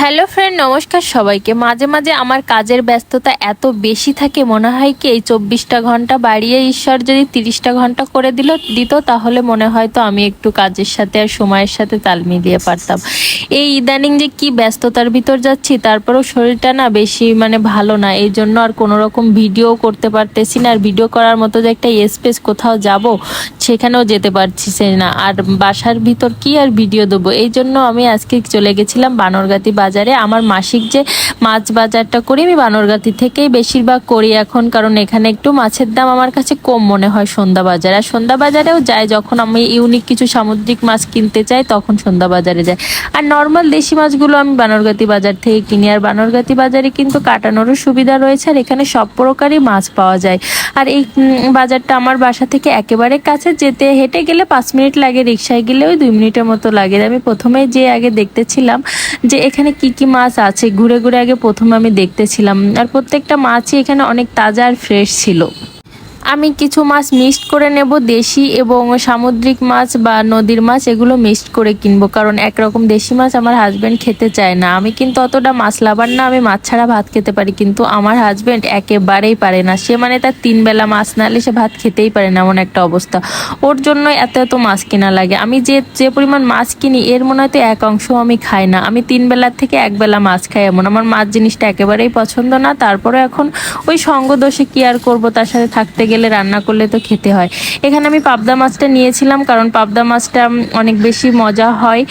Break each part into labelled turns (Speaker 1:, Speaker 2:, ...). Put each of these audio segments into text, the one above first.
Speaker 1: Hello friend, নমস্কার সবাইকে। মাঝে মাঝে আমার কাজের ব্যস্ততা এত বেশি থাকে, মনে হয় কি এই 24টা ঘন্টা বাড়িয়ে ঈশ্বর যদি 30টা ঘন্টা করে দিত তাহলে মনে হয় তো আমি একটু কাজের সাথে আর সময়ের সাথে তাল মিলিয়ে পারতাম। এই ইদানিং যে কি ব্যস্ততার ভিতর যাচ্ছি, তারপরেও শরীরটা না বেশি ভালো না, এই জন্য আর কোনো রকম ভিডিও করতে পারতেছি না। আর ভিডিও করার মতো যে একটা স্পেস কোথাও যাব সেখানেও যেতে পারছি না। আর বাসার ভিতর কি আর ভিডিও দেবো, এই জন্য আমি আজকে চলে গেছিলাম বানরগাতি বাজারে। আমার মাসিক যে মাছ বাজারটা করি আমি বানরগাতি থেকেই বেশিরভাগ করি এখন, কারণ এখানে একটু মাছের দাম আমার কাছে কম মনে হয় সন্ধ্যা বাজারে। আর সন্ধ্যা বাজারেও যাই যখন আমি ইউনিক কিছু সামুদ্রিক মাছ কিনতে চাই, তখন সন্ধ্যা বাজারে যাই। আর নর্মাল দেশি মাছগুলো আমি বানরগাতি বাজার থেকে কিনি। আর বানরগাতি বাজারে কিন্তু কাটানোরও সুবিধা রয়েছে, আর এখানে সব প্রকারই মাছ পাওয়া যায়। আর এই বাজারটা আমার বাসা থেকে একেবারে কাছে, যেতে হেঁটে গেলে 5 মিনিট লাগে, রিক্সায় গেলে ওই 2 মিনিটের মতো লাগে। আমি প্রথমে যে আগে দেখতেছিলাম যে এখানে কি কি মাছ আছে, ঘুরে ঘুরে আগে প্রথমে আমি দেখতেছিলাম। আর প্রত্যেকটা মাছই এখানে অনেক তাজা আর ফ্রেশ ছিল। আমি কিছু মাছ মিক্সড করে নেব, দেশি এবং সামুদ্রিক মাছ বা নদীর মাছ এগুলো মিক্সড করে কিনবো, কারণ একরকম দেশি মাছ আমার হাজব্যান্ড খেতে চায় না। আমি কিন্তু অতটা মাছ লাভার না, আমি মাছ ছাড়া ভাত খেতে পারি, কিন্তু আমার হাজব্যান্ড একেবারেই পারে না। সে তার 3 বেলা মাছ না হলে সে ভাত খেতেই পারে না, এমন একটা অবস্থা। ওর জন্য এত এত মাছ কেনা লাগে। আমি যে যে পরিমাণ মাছ কিনি এর মনে হয় তো এক অংশ আমি খাই না। আমি 3 বেলার থেকে 1 বেলা মাছ খাই, এমন আমার মাছ জিনিসটা একেবারেই পছন্দ না। তারপরে এখন ওই সঙ্গ দোষে কি আর করবো, তার সাথে থাকতে গেলে রান্না করলে তো খেতে হয়। এখানে আমি পাবদা মাছটা নিয়েছিলাম, কারণ পাবদা মাছটা অনেক বেশি মজা হয়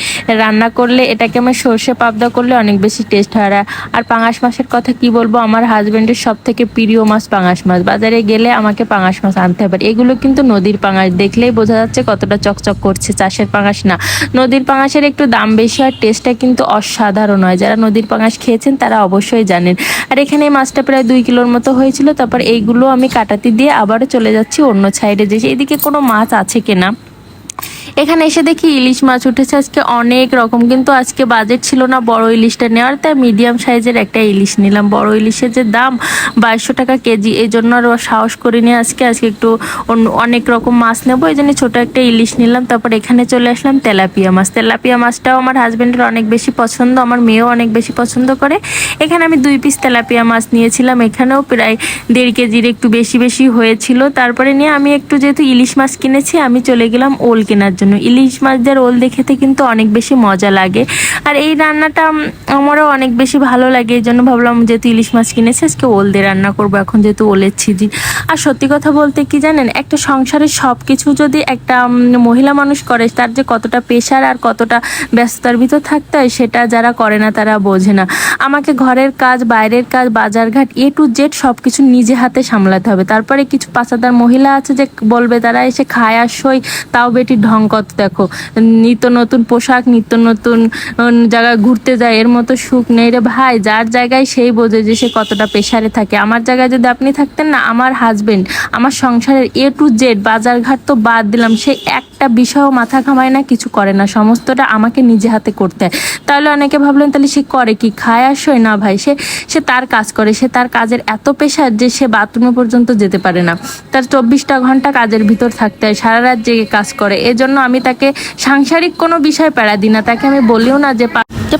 Speaker 1: রান্না করলে। এটাকে আমার সর্ষে পাবদা করলে অনেক বেশি টেস্ট হয়। আর পাঙাশ মাছের কথা কি বলবো, আমার হাজবেন্ডের সব থেকে প্রিয় মাছ পাঙাশ মাছ। বাজারে গেলে আমাকে পাঙাশ মাছ আনতে হবে। এগুলো কিন্তু নদীর পাঙাশ, দেখলেই বোঝা যাচ্ছে কতটা চকচক করছে, চাষের পাঙাশ না। নদীর পাঙাশের একটু দাম বেশি আর টেস্টটা কিন্তু অসাধারণ হয়। যারা নদীর পাঙাশ খেয়েছেন তারা অবশ্যই জানেন। আর এখানে এই মাছটা প্রায় 2 কিলোর মতো হয়েছিল। তারপর এইগুলো আমি কাটাতি দিয়ে আবারও চলে যাচ্ছি অন্য সাইডে, যে এদিকে কোনো মাছ আছে কিনা। এখানে এসে দেখি ইলিশ মাছ উঠেছে আজকে অনেক রকম, কিন্তু আজকে বাজেট ছিল না বড় ইলিশটা নেওয়ার, তাই মিডিয়াম সাইজের একটা ইলিশ নিলাম। বড় ইলিশের যে দাম 2200 টাকা কেজি, এই জন্য আর সাহস করিনি আজকে একটু অনেক রকম মাছ নেবো, এই জন্য ছোটো একটা ইলিশ নিলাম। তারপর এখানে চলে আসলাম তেলাপিয়া মাছ। তেলাপিয়া মাছটাও আমার হাজব্যান্ডের অনেক বেশি পছন্দ, আমার মেয়েও অনেক বেশি পছন্দ করে। এখানে আমি 2 পিস তেলাপিয়া মাছ নিয়েছিলাম, এখানেও প্রায় 1.5 কেজির একটু বেশি বেশি হয়েছিল। তারপরে নিয়ে আমি একটু, যেহেতু ইলিশ মাছ কিনেছি, আমি চলে গেলাম ওল কেনার জন্য। ইলিশ মাছদের ওল দেখতে কিন্তু অনেক বেশি মজা লাগে। আর এই রান্নাটা আমারও অনেক বেশি ভালো লাগে, এই জন্য ভাবলাম যেহেতু ইলিশ মাছ কিনেছি আজকে ওল দিয়ে রান্না করবো, এখন যেহেতু ওলের সিজন। আর সত্যি কথা বলতে কি জানেন, একটা সংসারের সব কিছু যদি একটা মহিলা মানুষ করে, তার যে কতটা প্রেশার আর কতটা ব্যস্ততার ভিতর থাকতে হয়, সেটা যারা করে না তারা বোঝে না। আমাকে ঘরের কাজ, বাইরের কাজ, বাজারঘাট A to Z সব কিছু নিজে হাতে সামলাতে হবে। তারপরে কিছু পাচাদার মহিলা আছে যে বলবে তারা এসে খায় আর সই, তাও বেটির ঢং কত দেখো, নিত্য নতুন পোশাক, নিত্য নতুন জায়গায় ঘুরতে যায়, এর মতো সুখ নেই রে ভাই। যার জায়গায় সেই বোঝে যে সে কতটা প্রেশারে থাকে। আমার জায়গায় যদি আপনি থাকতেন না, আমার হাজবেন্ড আমার সংসারের A to Z, বাজারঘাট তো বাদ দিলাম, সে একটা বিষয়ও মাথা ঘামায় না, কিছু করে না, সমস্তটা আমাকে নিজে হাতে করতে হয়। তাহলে অনেকে ভাবলেন তাহলে সে করে কি, খায় আর শোয় না ভাই, সে তার কাজ করে। সে তার কাজের এত প্রেশার যে সে বাথরুমে পর্যন্ত যেতে পারে না। তার 24টা ঘন্টা কাজের ভিতর থাকতে হয়, সারা রাত জেগে কাজ করে। এজন্য আমি তাকে সাংসারিক কোনো বিষয় প্যারা দিই না। তাকে আমি বলিও না যে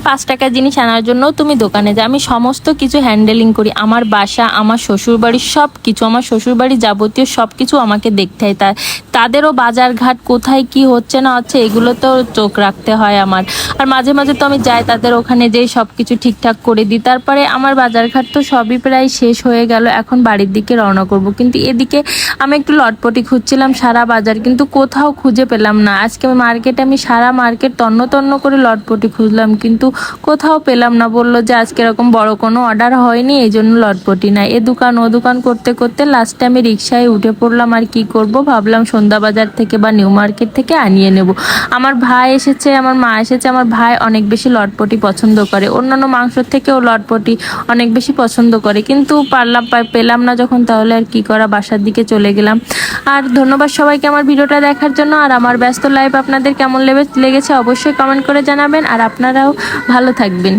Speaker 1: 5 টাকা জিনিস আনার জন্য তুমি দোকানে যাও। আমি সমস্ত কিছু হ্যান্ডেলিং করি। আমার বাসা, আমার শ্বশুরবাড়ির সব কিছু, আমার শ্বশুরবাড়ির যাবতীয় সব কিছু আমাকে দেখতে হয়। তাদেরও বাজারঘাট কোথায় কি হচ্ছে না হচ্ছে এগুলোতেও চোখ রাখতে হয় আমার। আর মাঝে মাঝে তো আমি যাই তাদের ওখানে, যেই সব কিছু ঠিকঠাক করে দিই। তারপরে আমার বাজারঘাট তো সবই প্রায় শেষ হয়ে গেল, এখন বাড়ির দিকে রওনা করব। কিন্তু এদিকে আমি একটু লটপটি খুঁজছিলাম সারা বাজার, কিন্তু কোথাও খুঁজে পেলাম না। আজকে মার্কেটে আমি সারা মার্কেট তন্ন তন্ন করে লটপটি খুঁজলাম, কিন্তু কোথাও পেলাম না। বললো যে আজকে এরকম বড় কোনো অর্ডার হয়নি, এই জন্য লটপটি নাই। এ দোকান ও দোকান করতে করতে লাস্টে আমি রিক্সায় উঠে পড়লাম। আর কি করব, ভাবলাম সন্ধ্যা বাজার থেকে বা নিউ মার্কেট থেকে আনিয়ে নেব। আমার ভাই এসেছে, আমার মা এসেছে। আমার ভাই অনেক বেশি লটপটি পছন্দ করে, অন্যান্য মাংসের থেকেও লটপটি অনেক বেশি পছন্দ করে, কিন্তু পেলাম না যখন, তাহলে আর কি করা, বাসার দিকে চলে গেলাম। আর ধন্যবাদ সবাইকে আমার ভিডিওটা দেখার জন্য। আর আমার ব্যস্ত লাইফ আপনাদের কেমন লেগেছে অবশ্যই কমেন্ট করে জানাবেন। আর আপনারাও ভালো থাকবেন।